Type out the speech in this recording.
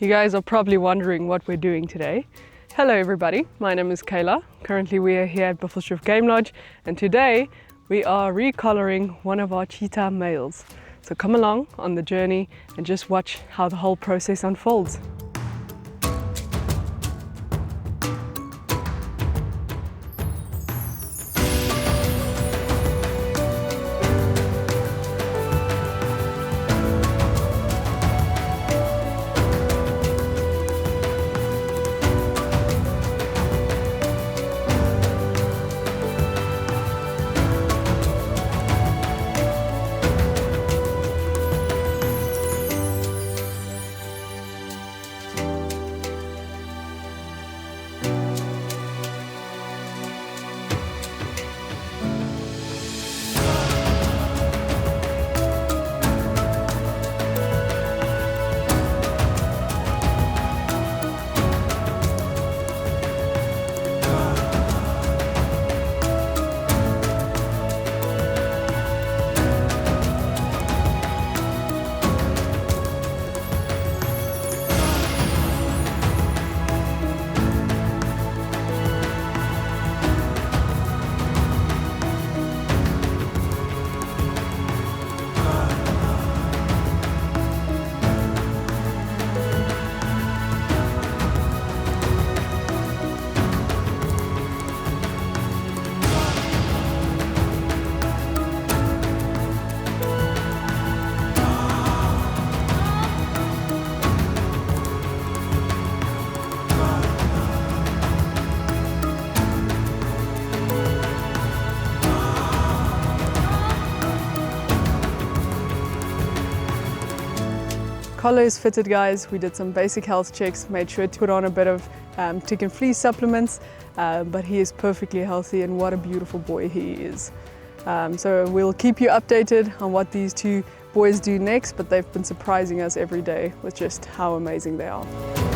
You guys are probably wondering what we're doing today. Hello everybody, my name is Kayla. Currently we are here at Buffelshoef Game Lodge and today we are recollaring one of our cheetah males. So come along on the journey and just watch how the whole process unfolds. Collar is fitted, guys. We did some basic health checks, made sure to put on a bit of tick and flea supplements, but he is perfectly healthy and what a beautiful boy he is. So we'll keep you updated on what these two boys do next, but they've been surprising us every day with just how amazing they are.